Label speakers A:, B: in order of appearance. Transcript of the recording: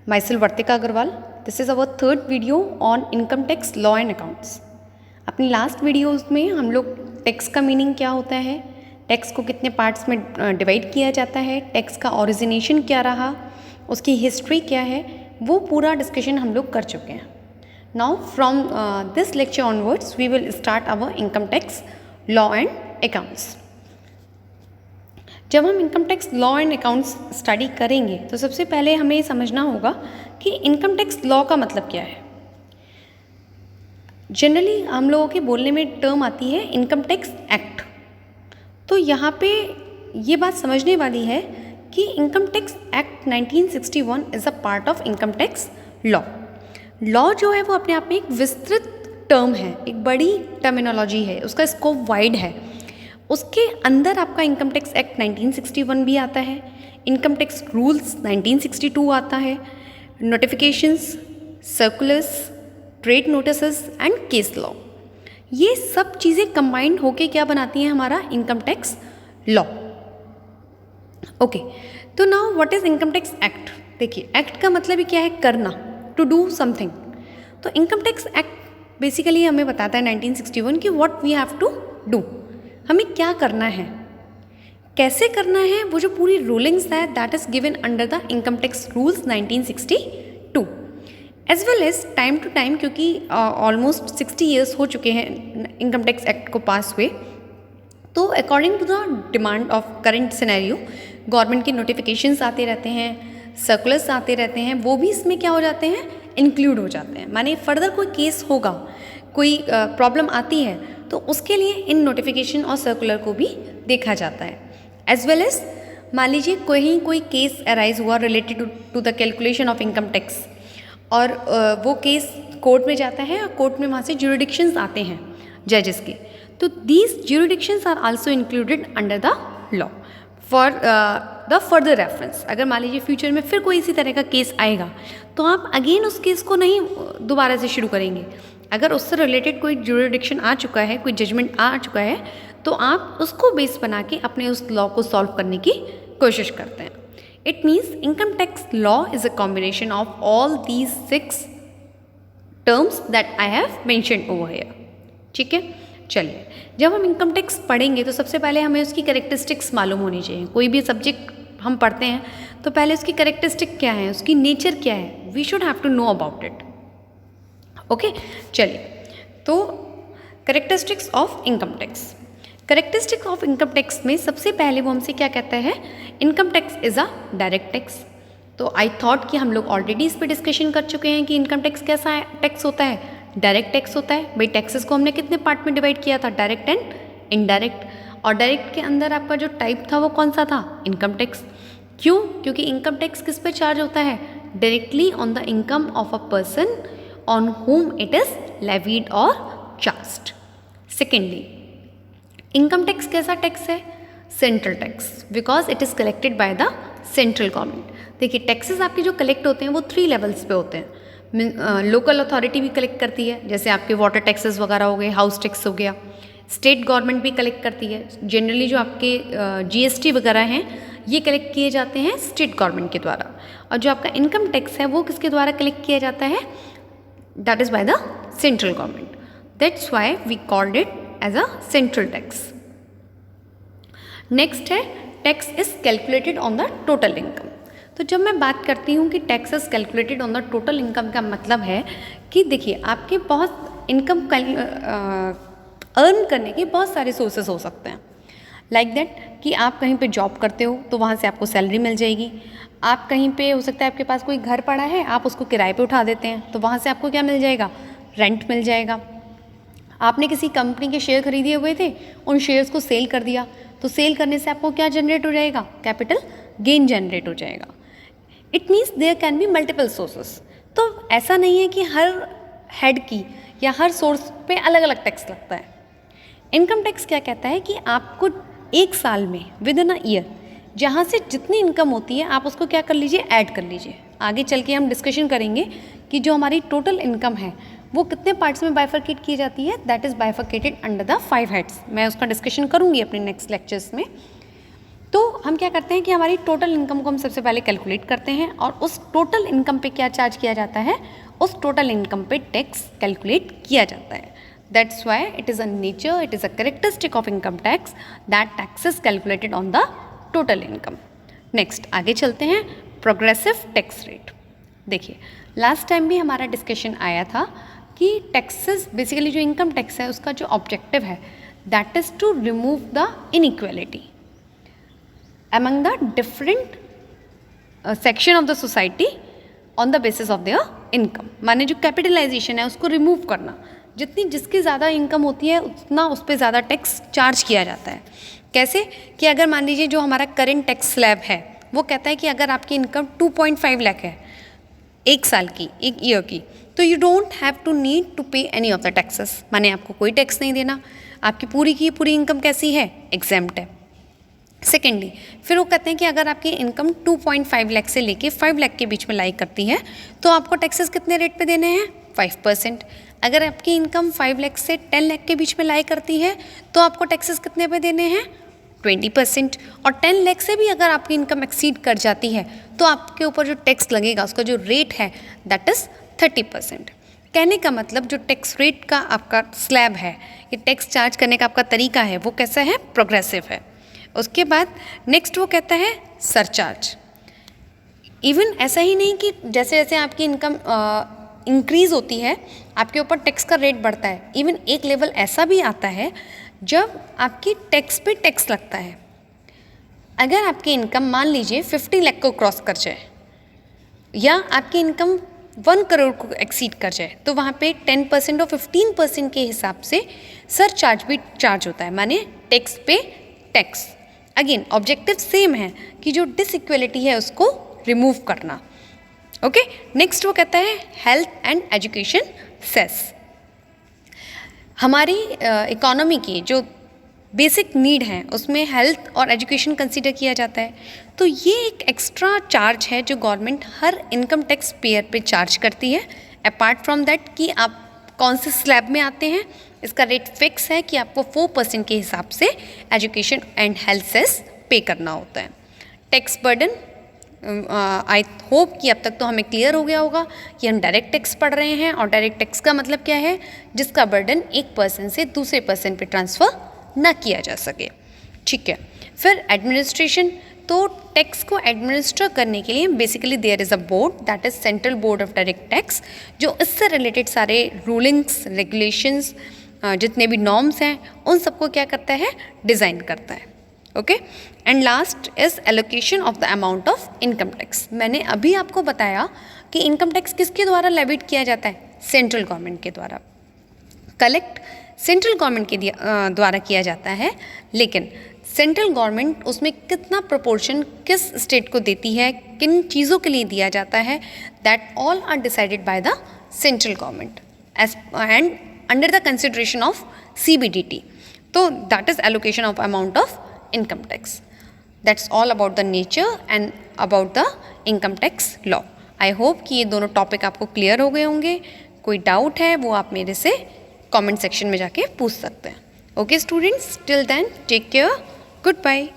A: Myself Vartika Agarwal. This is our third video on income tax law and accounts. अपनी last videos में हम लोग tax का meaning क्या होता है, टैक्स को कितने पार्ट्स में डिवाइड किया जाता है, टैक्स का ओरिजिनेशन क्या रहा, उसकी हिस्ट्री क्या है, वो पूरा डिस्कशन हम लोग कर चुके हैं. Now from this lecture onwards we will start our income tax law and accounts. जब हम income tax law and accounts study करेंगे तो सबसे पहले हमें ये समझना होगा कि इनकम टैक्स लॉ का मतलब क्या है. जनरली हम लोगों के बोलने में टर्म आती है इनकम टैक्स एक्ट. तो यहाँ पे ये बात समझने वाली है कि income tax act 1961 is a part of income tax law. Law जो है वो अपने आप में एक विस्तृत टर्म है, एक बड़ी टर्मिनोलॉजी है, उसका स्कोप वाइड है. उसके अंदर आपका इनकम टैक्स एक्ट 1961 भी आता है, इनकम टैक्स रूल्स 1962 आता है, notifications, circulars, trade notices and case law. ये सब चीज़ें कंबाइंड होके क्या बनाती हैं हमारा इनकम टैक्स लॉ. ओके, तो now what is income tax act. देखिए, एक्ट का मतलब ही क्या है, करना, टू डू समथिंग. तो इनकम टैक्स एक्ट बेसिकली हमें बताता है 1961 कि what we have to do, हमें क्या करना है, कैसे करना है. वो जो पूरी रूलिंग्स है that is given under the income tax rules 1962 as well as time to time, क्योंकि ऑलमोस्ट 60 ईयर्स हो चुके हैं इनकम टैक्स एक्ट को पास हुए. तो according to the demand of current scenario government के नोटिफिकेशंस आते रहते हैं, सर्कुलर्स आते रहते हैं, वो भी इसमें क्या हो जाते हैं, इंक्लूड हो जाते हैं. माने फर्दर कोई केस होगा, कोई प्रॉब्लम आती है तो उसके लिए इन नोटिफिकेशन और सर्कुलर को भी देखा जाता है. एज वेल एज मान लीजिए कोई केस अराइज हुआ related to the calculation of income tax, और वो केस कोर्ट में जाता है और कोर्ट में वहाँ से ज्यूरिडिक्शंस आते हैं जजेस के. तो these jurisdictions are also included under the law for the further reference. अगर मान लीजिए फ्यूचर में फिर कोई इसी तरह का केस आएगा तो आप अगेन उस केस को नहीं दोबारा से शुरू करेंगे. अगर उससे रिलेटेड कोई ज्यूरिडिक्शन आ चुका है, कोई जजमेंट आ चुका है, तो आप उसको बेस बना के अपने उस लॉ को सॉल्व करने की कोशिश करते हैं. It means income tax law is a combination of all these 6 terms that I have mentioned over here. ठीक है, चलिए, जब हम इनकम टैक्स पढ़ेंगे तो सबसे पहले हमें उसकी कैरेक्टरिस्टिक्स मालूम होनी चाहिए. कोई भी सब्जेक्ट हम पढ़ते हैं तो पहले उसकी कैरेक्टरिस्टिक क्या है, उसकी नेचर क्या है, we should have to know about it. Okay, चलिए, तो characteristics of income tax. Characteristics of income tax में सबसे पहले वो हमसे क्या कहता है, income tax is a direct tax. तो आई थॉट कि हम लोग ऑलरेडी इस पर डिस्कशन कर चुके हैं कि इनकम टैक्स कैसा टैक्स होता है, डायरेक्ट टैक्स होता है. भाई टैक्सेस को हमने कितने पार्ट में डिवाइड किया था, डायरेक्ट एंड इनडायरेक्ट. और डायरेक्ट के अंदर आपका जो टाइप था वो कौन सा था, इनकम टैक्स. क्यों? क्योंकि इनकम टैक्स किस पे चार्ज होता है, directly on the income of a person on whom it is levied or charged. Secondly, income tax कैसा टैक्स है, central tax, because it is collected by the central government. देखिए, taxes आपके जो collect होते हैं वो 3 लेवल्स पे होते हैं. लोकल अथॉरिटी भी कलेक्ट करती है, जैसे आपके वाटर टैक्सेस वगैरह हो गए, हाउस टैक्स हो गया. स्टेट गवर्नमेंट भी कलेक्ट करती है. जनरली जो आपके GST वगैरह हैं ये कलेक्ट किए जाते हैं स्टेट गवर्नमेंट के द्वारा. और जो आपका इनकम टैक्स है वो किसके द्वारा कलेक्ट किया जाता है, that is by the central government. That's why we called it as a central tax. Next है tax is calculated on the total income. तो जब मैं बात करती हूँ कि tax is calculated on the total income का मतलब है कि देखिए, आपके बहुत इनकम अर्न करने के बहुत सारे सोर्सेस हो सकते हैं. लाइक दैट कि आप कहीं पे जॉब करते हो तो वहाँ से आपको सैलरी मिल जाएगी. आप कहीं पे हो सकता है आपके पास कोई घर पड़ा है, आप उसको किराए पे उठा देते हैं तो वहाँ से आपको क्या मिल जाएगा, रेंट मिल जाएगा. आपने किसी कंपनी के शेयर खरीदे हुए थे, उन शेयर्स को सेल कर दिया तो सेल करने से आपको क्या जनरेट हो जाएगा, कैपिटल गेन जनरेट हो जाएगा. It means there can be multiple sources. तो ऐसा नहीं है कि हर हेड की या हर सोर्स पे अलग अलग टैक्स लगता है. इनकम टैक्स क्या कहता है कि आपको एक साल में विद इन अ ईयर जहाँ से जितनी इनकम होती है आप उसको क्या कर लीजिए, ऐड कर लीजिए. आगे चल के हम डिस्कशन करेंगे कि जो हमारी टोटल इनकम है वो कितने पार्ट्स में बाइफरकेट की जाती है, that is bifurcated under the 5 heads. मैं उसका डिस्कशन करूँगी अपने नेक्स्ट लेक्चर्स में. तो हम क्या करते हैं कि हमारी टोटल इनकम को हम सबसे पहले कैलकुलेट करते हैं और उस टोटल इनकम पे क्या चार्ज किया जाता है, उस टोटल इनकम पे टैक्स कैलकुलेट किया जाता है. That's why it is a nature, it is a characteristic of income tax that tax is calculated on the total income. Next आगे चलते हैं, प्रोग्रेसिव टैक्स रेट. देखिए लास्ट टाइम भी हमारा डिस्कशन आया था कि टैक्सेस बेसिकली जो इनकम टैक्स है उसका जो ऑब्जेक्टिव है that is to remove the inequality among the different section of the society on the basis of their income. माने जो कैपिटलाइजेशन है उसको रिमूव करना, जितनी जिसकी ज़्यादा इनकम होती है उतना उस पर ज़्यादा टैक्स चार्ज किया जाता है. कैसे कि अगर मान लीजिए जो हमारा करेंट टैक्स स्लैब है वो कहता है कि अगर आपकी इनकम 2.5 लाख है एक साल की, एक ईयर की, तो you don't have to need to pay any of the taxes. माने आपको कोई टैक्स नहीं देना, आपकी पूरी की पूरी इनकम कैसी है, एग्जेम्प्ट है. सेकेंडली फिर वो कहते हैं कि अगर आपकी इनकम 2.5 लाख से लेके 5 लाख के बीच में लाई करती है तो आपको टैक्सेस कितने रेट पे देने हैं, 5%. अगर आपकी इनकम 5 लाख से 10 लाख के बीच में लाई करती है तो आपको टैक्सेस कितने पे देने हैं, 20%. और 10 लाख से भी अगर आपकी इनकम एक्सीड कर जाती है तो आपके ऊपर जो टैक्स लगेगा उसका जो रेट है दैट इज़ 30%. कहने का मतलब जो टैक्स रेट का आपका स्लैब है, ये टैक्स चार्ज करने का आपका तरीका है वो कैसा है, प्रोग्रेसिव है. उसके बाद नेक्स्ट वो कहता है सरचार्ज. इवन ऐसा ही नहीं कि जैसे जैसे आपकी इनकम इंक्रीज़ होती है आपके ऊपर टैक्स का रेट बढ़ता है. इवन एक लेवल ऐसा भी आता है जब आपकी टैक्स पे टैक्स लगता है. अगर आपकी इनकम मान लीजिए 50 लाख को क्रॉस कर जाए या आपकी इनकम 1 करोड़ को एक्सीड कर जाए तो वहाँ पे 10% और 15% के हिसाब से सरचार्ज भी चार्ज होता है, माने टैक्स पे टैक्स. अगेन ऑब्जेक्टिव सेम है कि जो डिसइक्वलिटी है उसको रिमूव करना. ओके नेक्स्ट वो कहता है हेल्थ एंड एजुकेशन सेस. हमारी इकोनॉमी की जो बेसिक नीड है उसमें हेल्थ और एजुकेशन कंसीडर किया जाता है. तो ये एक एक्स्ट्रा चार्ज है जो गवर्नमेंट हर इनकम टैक्स पेयर पे चार्ज करती है. अपार्ट फ्रॉम दैट कि आप कौन से स्लैब में आते हैं, इसका रेट फिक्स है कि आपको 4% के हिसाब से एजुकेशन एंड हेल्थ सेस पे करना होता है. टैक्स बर्डन आई होप कि अब तक तो हमें क्लियर हो गया होगा कि हम डायरेक्ट टैक्स पढ़ रहे हैं और डायरेक्ट टैक्स का मतलब क्या है, जिसका बर्डन एक पर्सन से दूसरे पर्सन पे ट्रांसफ़र ना किया जा सके. ठीक है. फिर एडमिनिस्ट्रेशन, तो टैक्स को एडमिनिस्टर करने के लिए basically there is a board that is central board of direct tax, जो इससे रिलेटेड सारे रूलिंग्स रेगुलेशंस जितने भी नॉर्म्स हैं उन सबको क्या करता है, डिज़ाइन करता है. Okay. And last is allocation of the amount of income tax. मैंने अभी आपको बताया कि इनकम टैक्स किसके द्वारा लेविट किया जाता है, सेंट्रल गवर्नमेंट के द्वारा. कलेक्ट सेंट्रल गवर्नमेंट के द्वारा किया जाता है, लेकिन सेंट्रल गवर्नमेंट उसमें कितना प्रोपोर्शन किस स्टेट को देती है, किन चीज़ों के लिए दिया जाता है, that all are decided by the central government as and under the consideration of CBDT. तो that is allocation of amount of income tax. That's all about the nature and about the income tax law. I hope कि ये दोनों topic आपको clear हो गए होंगे. कोई doubt है वो आप मेरे से कमेंट सेक्शन में जाके पूछ सकते हैं. Okay students, till then take care, good bye.